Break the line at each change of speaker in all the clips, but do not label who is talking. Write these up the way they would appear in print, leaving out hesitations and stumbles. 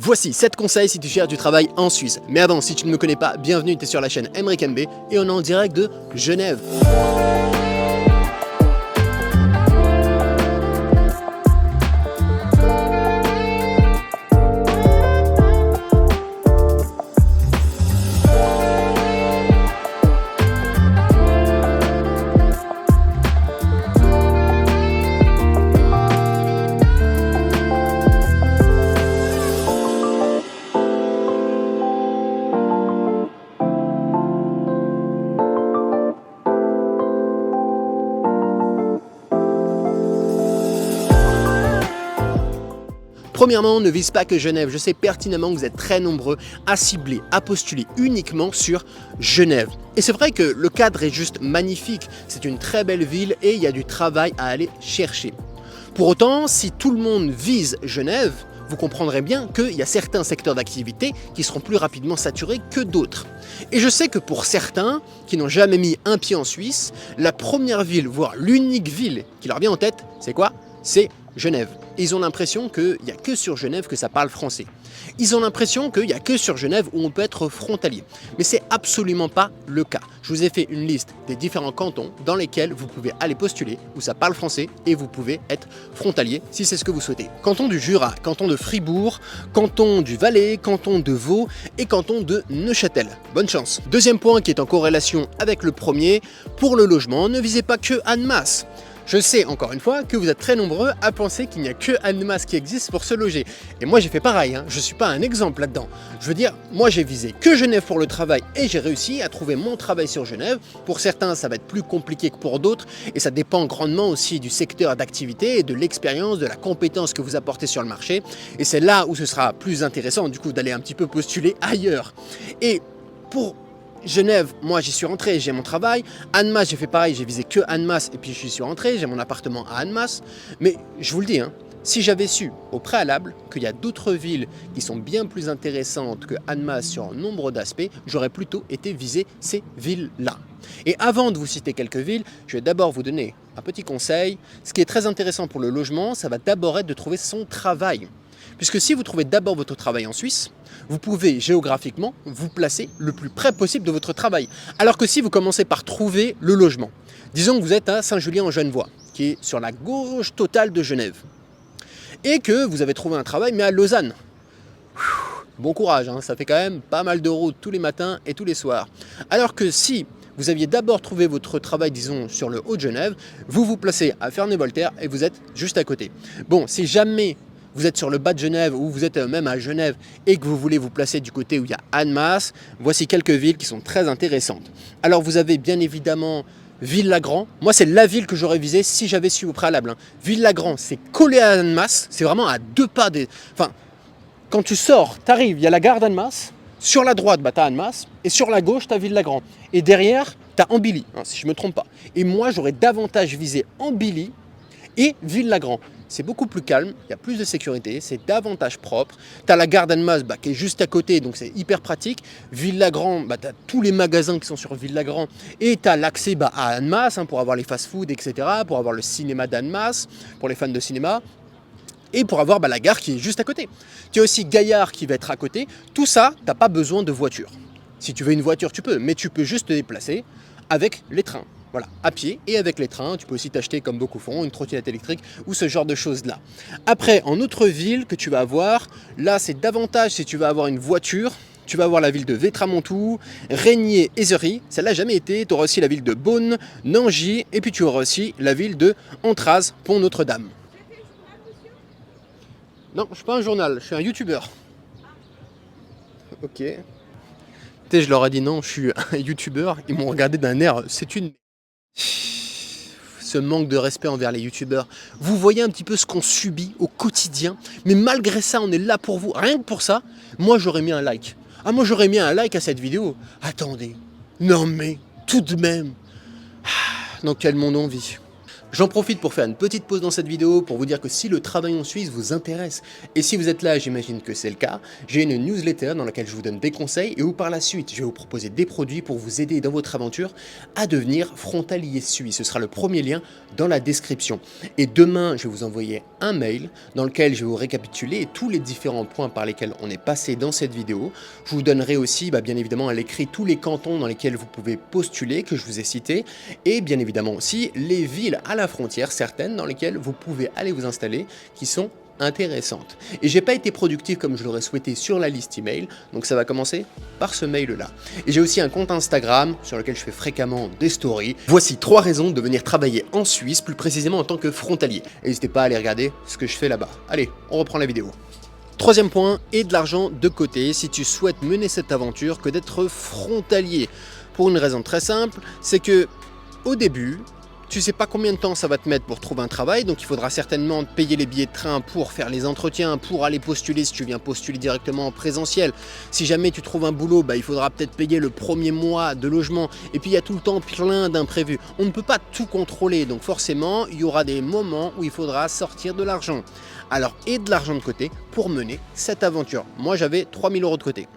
Voici 7 conseils si tu cherches du travail en Suisse. Mais avant, si tu ne me connais pas, bienvenue, tu es sur la chaîne Emeric NB et on est en direct de Genève. Premièrement, ne vise pas que Genève. Je sais pertinemment que vous êtes très nombreux à cibler, à postuler uniquement sur Genève. Et c'est vrai que le cadre est juste magnifique. C'est une très belle ville et il y a du travail à aller chercher. Pour autant, si tout le monde vise Genève, vous comprendrez bien qu'il y a certains secteurs d'activité qui seront plus rapidement saturés que d'autres. Et je sais que pour certains qui n'ont jamais mis un pied en Suisse, la première ville, voire l'unique ville qui leur vient en tête, c'est quoi? C'est Genève. Et ils ont l'impression qu'il n'y a que sur Genève que ça parle français. Ils ont l'impression qu'il n'y a que sur Genève où on peut être frontalier. Mais c'est absolument pas le cas. Je vous ai fait une liste des différents cantons dans lesquels vous pouvez aller postuler, où ça parle français et vous pouvez être frontalier si c'est ce que vous souhaitez. Canton du Jura, canton de Fribourg, canton du Valais, canton de Vaud et canton de Neuchâtel. Bonne chance. Deuxième point qui est en corrélation avec le premier, pour le logement, ne visez pas que Annemasse. Je sais encore une fois que vous êtes très nombreux à penser qu'il n'y a que Annemasse qui existe pour se loger. Et moi j'ai fait pareil, je ne suis pas un exemple là-dedans. Je veux dire, moi j'ai visé que Genève pour le travail et j'ai réussi à trouver mon travail sur Genève. Pour certains ça va être plus compliqué que pour d'autres et ça dépend grandement aussi du secteur d'activité et de l'expérience, de la compétence que vous apportez sur le marché. Et c'est là où ce sera plus intéressant du coup d'aller un petit peu postuler ailleurs. Et pour Genève, moi j'y suis rentré, j'ai mon travail. Annemasse, j'ai fait pareil, j'ai visé que Annemasse et puis j'y suis rentré, j'ai mon appartement à Annemasse. Mais je vous le dis, si j'avais su au préalable qu'il y a d'autres villes qui sont bien plus intéressantes que Annemasse sur un nombre d'aspects, j'aurais plutôt été viser ces villes-là. Et avant de vous citer quelques villes, je vais d'abord vous donner un petit conseil. Ce qui est très intéressant pour le logement, ça va d'abord être de trouver son travail. Puisque si vous trouvez d'abord votre travail en Suisse, vous pouvez géographiquement vous placer le plus près possible de votre travail. Alors que si vous commencez par trouver le logement, disons que vous êtes à Saint-Julien-en-Genevois, qui est sur la gauche totale de Genève, et que vous avez trouvé un travail mais à Lausanne. Bon courage, ça fait quand même pas mal de route tous les matins et tous les soirs. Alors que si vous aviez d'abord trouvé votre travail, disons, sur le haut de Genève, vous vous placez à Ferney-Voltaire et vous êtes juste à côté. Bon, si jamais vous êtes sur le bas de Genève ou vous êtes même à Genève et que vous voulez vous placer du côté où il y a Annemasse, voici quelques villes qui sont très intéressantes. Alors vous avez bien évidemment Ville-Lagrand. Moi c'est la ville que j'aurais visée si j'avais su au préalable. Ville-Lagrand, c'est collé à Annemasse, c'est vraiment à deux pas des... Enfin, quand tu sors, tu arrives, il y a la gare d'Annemasse, sur la droite, tu as Annemasse, et sur la gauche, tu as Ville-Lagrand. Et derrière, tu as Ambilly, si je ne me trompe pas. Et moi j'aurais davantage visé Ambilly et Ville-Lagrand. C'est beaucoup plus calme, il y a plus de sécurité, c'est davantage propre. Tu as la gare d'Annemasse qui est juste à côté, donc c'est hyper pratique. Ville-Lagrand, tu as tous les magasins qui sont sur Ville-Lagrand. Et tu as l'accès à Annemasse pour avoir les fast-food, etc. Pour avoir le cinéma d'Annemasse, pour les fans de cinéma. Et pour avoir la gare qui est juste à côté. Tu as aussi Gaillard qui va être à côté. Tout ça, tu n'as pas besoin de voiture. Si tu veux une voiture, tu peux, mais tu peux juste te déplacer avec les trains. Voilà, à pied et avec les trains, tu peux aussi t'acheter comme beaucoup font une trottinette électrique ou ce genre de choses-là. Après, en autre ville que tu vas avoir, là c'est davantage si tu vas avoir une voiture, tu vas avoir la ville de Vétramontou, Régnier et Zery, celle-là jamais été, tu auras aussi la ville de Beaune, Nangy et puis tu auras aussi la ville de Antraz, Pont-Notre-Dame. Non, je suis pas un journal, je suis un youtubeur. Ok. Je leur ai dit non, je suis un youtubeur, ils m'ont regardé d'un air, c'est une... Ce manque de respect envers les youtubeurs. Vous voyez un petit peu ce qu'on subit au quotidien, mais malgré ça, on est là pour vous. Rien que pour ça, moi j'aurais mis un like. Ah, moi j'aurais mis un like à cette vidéo. Attendez, non mais, tout de même. Dans quel monde on vit? J'en profite pour faire une petite pause dans cette vidéo pour vous dire que si le travail en Suisse vous intéresse, et si vous êtes là, j'imagine que c'est le cas, j'ai une newsletter dans laquelle je vous donne des conseils et où par la suite je vais vous proposer des produits pour vous aider dans votre aventure à devenir frontalier suisse. Ce sera le premier lien dans la description. Et demain, je vais vous envoyer un mail dans lequel je vais vous récapituler tous les différents points par lesquels on est passé dans cette vidéo. Je vous donnerai aussi, bien évidemment, à l'écrit tous les cantons dans lesquels vous pouvez postuler, que je vous ai cités, et bien évidemment aussi les villes à la frontière, certaines dans lesquelles vous pouvez aller vous installer, qui sont intéressantes. Et j'ai pas été productif comme je l'aurais souhaité sur la liste email, donc ça va commencer par ce mail là. Et j'ai aussi un compte Instagram sur lequel je fais fréquemment des stories. Voici 3 raisons de venir travailler en Suisse, plus précisément en tant que frontalier. N'hésitez pas à aller regarder ce que je fais là-bas. Allez, on reprend la vidéo. Troisième point, et de l'argent de côté si tu souhaites mener cette aventure que d'être frontalier. Pour une raison très simple, c'est que au début, tu sais pas combien de temps ça va te mettre pour trouver un travail, donc il faudra certainement te payer les billets de train pour faire les entretiens, pour aller postuler si tu viens postuler directement en présentiel. Si jamais tu trouves un boulot, il faudra peut-être payer le premier mois de logement. Et puis il y a tout le temps plein d'imprévus. On ne peut pas tout contrôler, donc forcément il y aura des moments où il faudra sortir de l'argent. Alors, et de l'argent de côté pour mener cette aventure. Moi j'avais 3000 € de côté.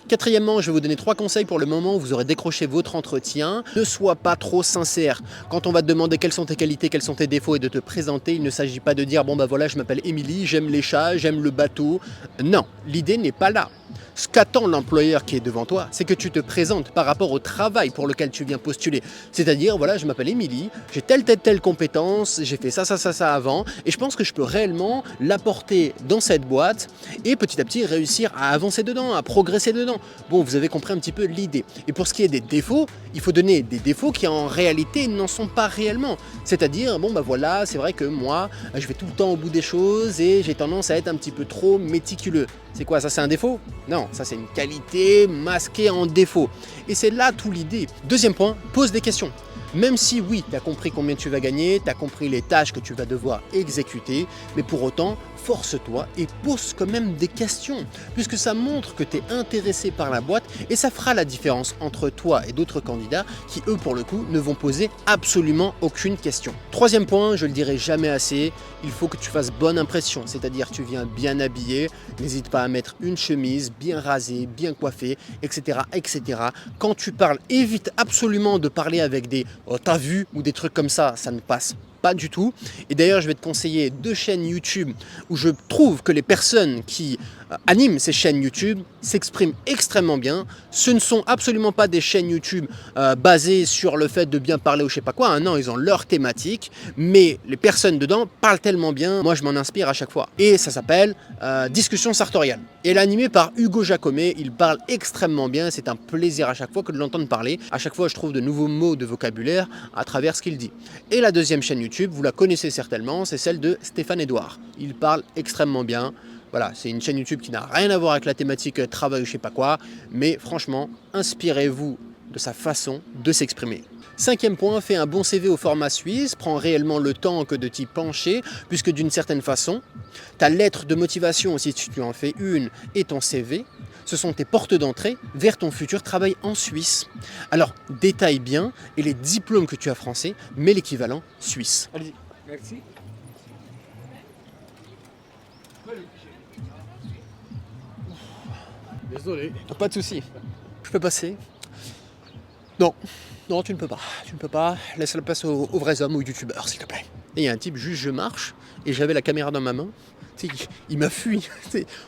Quatrièmement, je vais vous donner 3 conseils pour le moment où vous aurez décroché votre entretien. Ne sois pas trop sincère. Quand on va te demander quelles sont tes qualités, quels sont tes défauts et de te présenter, il ne s'agit pas de dire « bon voilà, je m'appelle Émilie, j'aime les chats, j'aime le bateau ». Non, l'idée n'est pas là. Ce qu'attend l'employeur qui est devant toi, c'est que tu te présentes par rapport au travail pour lequel tu viens postuler. C'est-à-dire, voilà, je m'appelle Émilie, j'ai telle compétence, j'ai fait ça avant, et je pense que je peux réellement l'apporter dans cette boîte et petit à petit réussir à avancer dedans, à progresser dedans. Bon, vous avez compris un petit peu l'idée. Et pour ce qui est des défauts, il faut donner des défauts qui en réalité n'en sont pas réellement. C'est-à-dire, voilà, c'est vrai que moi, je vais tout le temps au bout des choses et j'ai tendance à être un petit peu trop méticuleux. C'est quoi, ça c'est un défaut? Non, ça c'est une qualité masquée en défaut. Et c'est là tout l'idée. Deuxième point, pose des questions. Même si oui, tu as compris combien tu vas gagner, tu as compris les tâches que tu vas devoir exécuter, mais pour autant, force-toi et pose quand même des questions, puisque ça montre que tu es intéressé par la boîte et ça fera la différence entre toi et d'autres candidats qui, eux, pour le coup, ne vont poser absolument aucune question. Troisième point, je le dirai jamais assez, il faut que tu fasses bonne impression, c'est-à-dire tu viens bien habillé, n'hésite pas à mettre une chemise bien rasée, bien coiffée, etc. Quand tu parles, évite absolument de parler avec des « oh, t'as vu » ou des trucs comme ça ne passe pas du tout. Et d'ailleurs, je vais te conseiller 2 chaînes YouTube où je trouve que les personnes qui animent ces chaînes YouTube s'expriment extrêmement bien. Ce ne sont absolument pas des chaînes YouTube basées sur le fait de bien parler ou je sais pas quoi. Non, ils ont leur thématique, mais les personnes dedans parlent tellement bien. Moi, je m'en inspire à chaque fois. Et ça s'appelle Discussion sartoriale. Et elle est animée par Hugo Jacomet. Il parle extrêmement bien. C'est un plaisir à chaque fois que de l'entendre parler. À chaque fois, je trouve de nouveaux mots de vocabulaire à travers ce qu'il dit. Et la deuxième chaîne YouTube, vous la connaissez certainement, c'est celle de Stéphane Edouard. Il parle extrêmement bien. Voilà, c'est une chaîne YouTube qui n'a rien à voir avec la thématique travail ou je sais pas quoi, mais franchement, inspirez-vous de sa façon de s'exprimer. 5e point, fais un bon CV au format suisse, prends réellement le temps que de t'y pencher, puisque d'une certaine façon, ta lettre de motivation, si tu en fais une, et ton CV, ce sont tes portes d'entrée vers ton futur travail en Suisse. Alors, détaille bien, et les diplômes que tu as français, mets l'équivalent suisse.
Allez-y. Merci. Désolé.
Pas de souci. Je peux passer? Non. Non, tu ne peux pas. Tu ne peux pas. Laisse la place aux vrais hommes, aux youtubeurs, s'il te plaît. Et il y a un type, juste je marche, et j'avais la caméra dans ma main. Il m'a fui.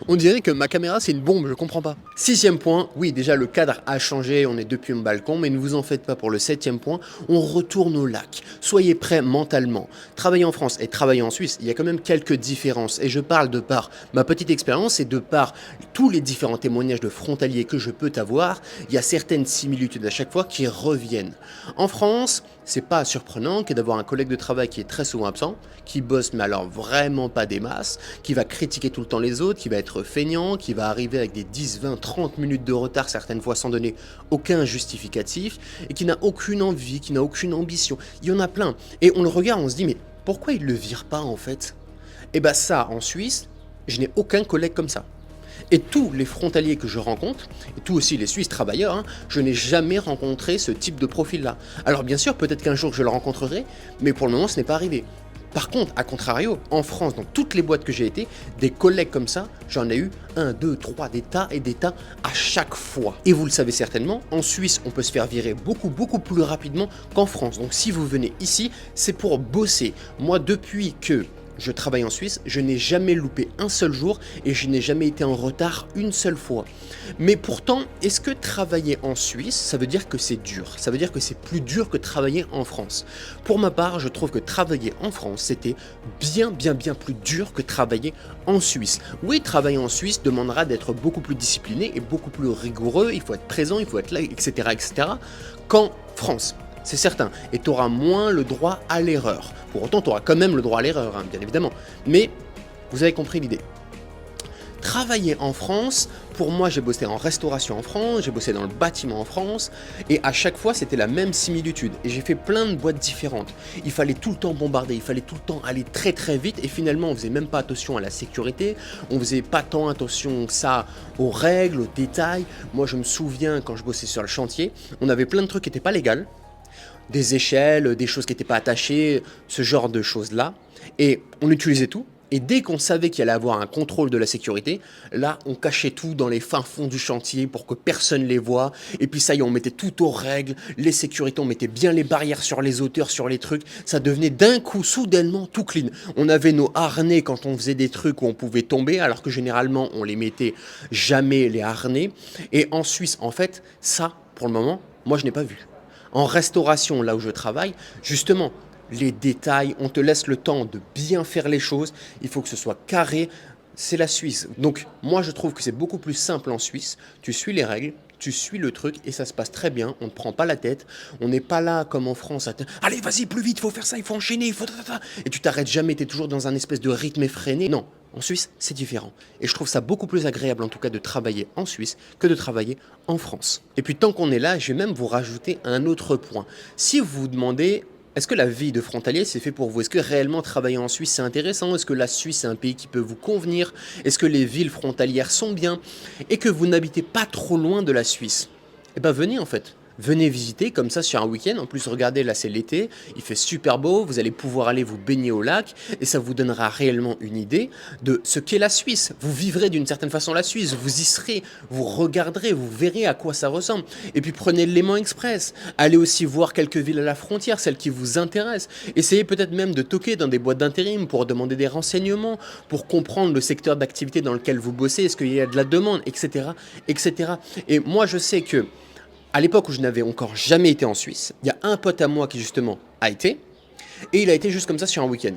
On dirait que ma caméra c'est une bombe, je comprends pas. 6e point, oui déjà le cadre a changé, on est depuis mon balcon, mais ne vous en faites pas pour le 7e point, on retourne au lac. Soyez prêts mentalement. Travailler en France et travailler en Suisse, il y a quand même quelques différences. Et je parle de par ma petite expérience et de par tous les différents témoignages de frontaliers que je peux avoir, il y a certaines similitudes à chaque fois qui reviennent. En France, c'est pas surprenant que d'avoir un collègue de travail qui est très souvent absent, qui bosse mais alors vraiment pas des masses, qui va critiquer tout le temps les autres, qui va être feignant, qui va arriver avec des 10, 20, 30 minutes de retard certaines fois sans donner aucun justificatif et qui n'a aucune envie, qui n'a aucune ambition. Il y en a plein. Et on le regarde, on se dit mais pourquoi il le vire pas en fait? Et ça en Suisse, je n'ai aucun collègue comme ça. Et tous les frontaliers que je rencontre, et tous aussi les Suisses travailleurs, hein, je n'ai jamais rencontré ce type de profil-là. Alors bien sûr, peut-être qu'un jour je le rencontrerai, mais pour le moment ce n'est pas arrivé. Par contre, à contrario, en France, dans toutes les boîtes que j'ai été, des collègues comme ça, j'en ai eu 1, 2, 3, des tas et des tas à chaque fois. Et vous le savez certainement, en Suisse, on peut se faire virer beaucoup plus rapidement qu'en France. Donc si vous venez ici, c'est pour bosser. Moi, depuis que je travaille en Suisse, je n'ai jamais loupé un seul jour et je n'ai jamais été en retard une seule fois. Mais pourtant, est-ce que travailler en Suisse, ça veut dire que c'est dur? Ça veut dire que c'est plus dur que travailler en France? Pour ma part, je trouve que travailler en France, c'était bien plus dur que travailler en Suisse. Oui, travailler en Suisse demandera d'être beaucoup plus discipliné et beaucoup plus rigoureux, il faut être présent, il faut être là, etc. qu'en France. C'est certain, et tu auras moins le droit à l'erreur. Pour autant, tu auras quand même le droit à l'erreur, hein, bien évidemment. Mais vous avez compris l'idée. Travailler en France, pour moi j'ai bossé en restauration en France, j'ai bossé dans le bâtiment en France, et à chaque fois c'était la même similitude. Et j'ai fait plein de boîtes différentes. Il fallait tout le temps bombarder, il fallait tout le temps aller très vite, et finalement on faisait même pas attention à la sécurité, on faisait pas tant attention que ça aux règles, aux détails. Moi je me souviens quand je bossais sur le chantier, on avait plein de trucs qui n'étaient pas légaux, des échelles, des choses qui n'étaient pas attachées, ce genre de choses-là. Et on utilisait tout. Et dès qu'on savait qu'il allait avoir un contrôle de la sécurité, là, on cachait tout dans les fins fonds du chantier pour que personne les voie. Et puis ça y est, on mettait tout aux règles, les sécurités, on mettait bien les barrières sur les hauteurs, sur les trucs. Ça devenait d'un coup, soudainement, tout clean. On avait nos harnais quand on faisait des trucs où on pouvait tomber, alors que généralement, on les mettait jamais, les harnais. Et en Suisse, en fait, ça, pour le moment, moi, je n'ai pas vu. En restauration, là où je travaille, justement, les détails, on te laisse le temps de bien faire les choses, il faut que ce soit carré, c'est la Suisse. Donc moi je trouve que c'est beaucoup plus simple en Suisse, tu suis les règles, tu suis le truc et ça se passe très bien, on ne prend pas la tête, on n'est pas là comme en France, allez vas-y plus vite, il faut faire ça, il faut enchaîner, il faut... Et tu t'arrêtes jamais, tu es toujours dans un espèce de rythme effréné. Non, en Suisse c'est différent. Et je trouve ça beaucoup plus agréable en tout cas de travailler en Suisse que de travailler en France. Et puis tant qu'on est là, je vais même vous rajouter un autre point. Si vous vous demandez... Est-ce que la vie de frontalier c'est fait pour vous? Est-ce que réellement travailler en Suisse c'est intéressant? Est-ce que la Suisse est un pays qui peut vous convenir? Est-ce que les villes frontalières sont bien? Et que vous n'habitez pas trop loin de la Suisse? Eh bien venez en fait. Venez visiter comme ça sur un week-end. En plus, regardez, là c'est l'été, il fait super beau, vous allez pouvoir aller vous baigner au lac et ça vous donnera réellement une idée de ce qu'est la Suisse. Vous vivrez d'une certaine façon la Suisse, vous y serez, vous regarderez, vous verrez à quoi ça ressemble. Et puis prenez le Léman Express, allez aussi voir quelques villes à la frontière, celles qui vous intéressent. Essayez peut-être même de toquer dans des boîtes d'intérim pour demander des renseignements, pour comprendre le secteur d'activité dans lequel vous bossez, est-ce qu'il y a de la demande, etc. Et moi je sais que à l'époque où je n'avais encore jamais été en Suisse, il y a un pote à moi qui justement a été, et il a été juste comme ça sur un week-end.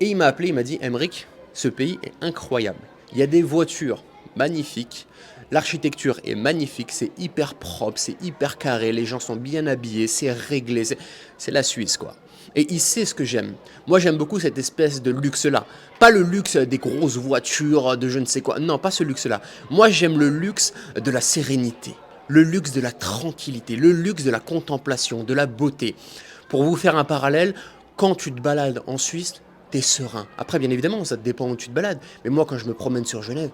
Et il m'a appelé, il m'a dit « Emric, ce pays est incroyable. Il y a des voitures magnifiques, l'architecture est magnifique, c'est hyper propre, c'est hyper carré, les gens sont bien habillés, c'est réglé, c'est la Suisse quoi. » Et il sait ce que j'aime. Moi j'aime beaucoup cette espèce de luxe-là. Pas le luxe des grosses voitures, de je ne sais quoi, non pas ce luxe-là. Moi j'aime le luxe de la sérénité. Le luxe de la tranquillité, le luxe de la contemplation, de la beauté. Pour vous faire un parallèle, quand tu te balades en Suisse, t'es serein. Après, bien évidemment, ça dépend où tu te balades. Mais moi, quand je me promène sur Genève,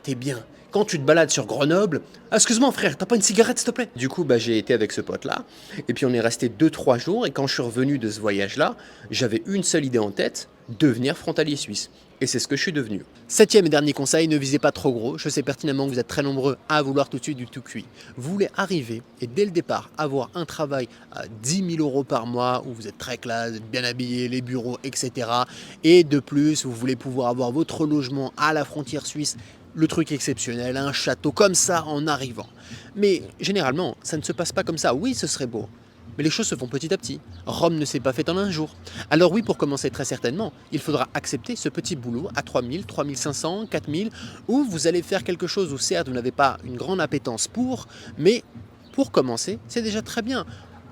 t'es bien. Quand tu te balades sur Grenoble, excuse-moi frère, t'as pas une cigarette s'il te plaît? Du coup, j'ai été avec ce pote-là, et puis on est resté 2-3 jours, et quand je suis revenu de ce voyage-là, j'avais une seule idée en tête, devenir frontalier suisse. Et c'est ce que je suis devenu. Septième et dernier conseil, ne visez pas trop gros. Je sais pertinemment que vous êtes très nombreux à vouloir tout de suite du tout cuit. Vous voulez arriver et dès le départ avoir un travail à 10 000 € par mois où vous êtes très classe, bien habillé, les bureaux, etc. Et de plus, vous voulez pouvoir avoir votre logement à la frontière suisse, le truc exceptionnel, un château comme ça en arrivant. Mais généralement, ça ne se passe pas comme ça. Oui, ce serait beau. Mais les choses se font petit à petit. Rome ne s'est pas faite en un jour. Alors oui, pour commencer très certainement, il faudra accepter ce petit boulot à 3 000, 3 500, 4 000, où vous allez faire quelque chose où certes vous n'avez pas une grande appétence pour, mais pour commencer, c'est déjà très bien.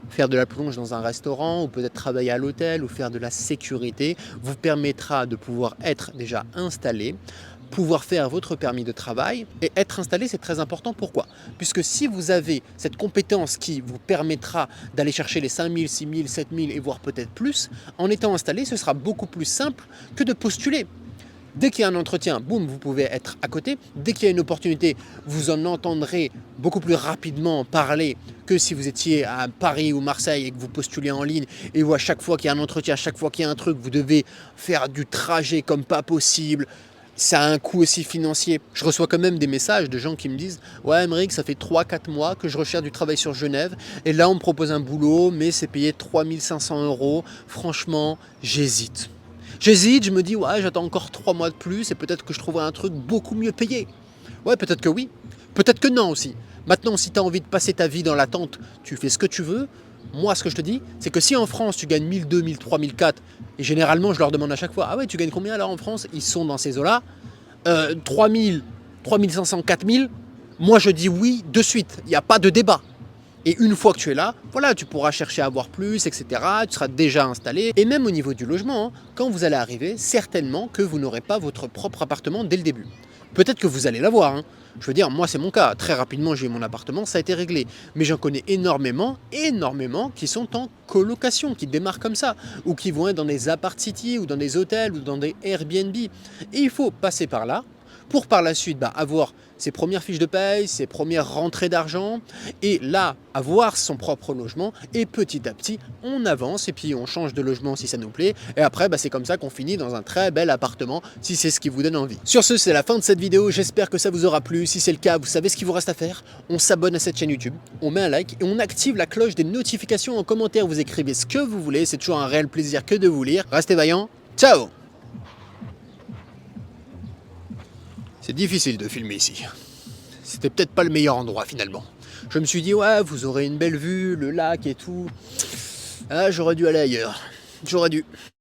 Faire de la plonge dans un restaurant ou peut-être travailler à l'hôtel ou faire de la sécurité vous permettra de pouvoir être déjà installé, pouvoir faire votre permis de travail et être installé, c'est très important. Pourquoi? Puisque si vous avez cette compétence qui vous permettra d'aller chercher les 5 000, 6 000, 7 000 et voire peut-être plus, en étant installé, ce sera beaucoup plus simple que de postuler. Dès qu'il y a un entretien, boum, vous pouvez être à côté. Dès qu'il y a une opportunité, vous en entendrez beaucoup plus rapidement parler que si vous étiez à Paris ou Marseille et que vous postulez en ligne et où à chaque fois qu'il y a un entretien, à chaque fois qu'il y a un truc, vous devez faire du trajet comme pas possible. Ça a un coût aussi financier. Je reçois quand même des messages de gens qui me disent « Ouais, Aymeric, ça fait 3-4 mois que je recherche du travail sur Genève et là on me propose un boulot, mais c'est payé 3500 €. Franchement, j'hésite. » J'hésite, je me dis « Ouais, j'attends encore 3 mois de plus et peut-être que je trouverai un truc beaucoup mieux payé. » Ouais, peut-être que oui. Peut-être que non aussi. Maintenant, si tu as envie de passer ta vie dans l'attente, tu fais ce que tu veux. Moi, ce que je te dis, c'est que si en France, tu gagnes 1002, 1003, 1004, et généralement, je leur demande à chaque fois, ah ouais, tu gagnes combien alors en France? Ils sont dans ces eaux-là. 3000, 3500, 4000, moi je dis oui de suite, il n'y a pas de débat. Et une fois que tu es là, voilà, tu pourras chercher à avoir plus, etc. Tu seras déjà installé. Et même au niveau du logement, hein, quand vous allez arriver, certainement que vous n'aurez pas votre propre appartement dès le début. Peut-être que vous allez l'avoir. Hein. Je veux dire, moi c'est mon cas. Très rapidement, j'ai eu mon appartement, ça a été réglé. Mais j'en connais énormément qui sont en colocation, qui démarrent comme ça. Ou qui vont être dans des apart-city, ou dans des hôtels, ou dans des Airbnb. Et il faut passer par là pour par la suite avoir ses premières fiches de paye, ses premières rentrées d'argent, et là, avoir son propre logement, et petit à petit, on avance, et puis on change de logement si ça nous plaît, et après, c'est comme ça qu'on finit dans un très bel appartement, si c'est ce qui vous donne envie. Sur ce, c'est la fin de cette vidéo, j'espère que ça vous aura plu. Si c'est le cas, vous savez ce qu'il vous reste à faire, on s'abonne à cette chaîne YouTube, on met un like, et on active la cloche des notifications. En commentaire, vous écrivez ce que vous voulez, c'est toujours un réel plaisir que de vous lire. Restez vaillants, ciao! C'est difficile de filmer ici. C'était peut-être pas le meilleur endroit finalement. Je me suis dit, ouais, vous aurez une belle vue, le lac et tout. Ah, j'aurais dû aller ailleurs. J'aurais dû.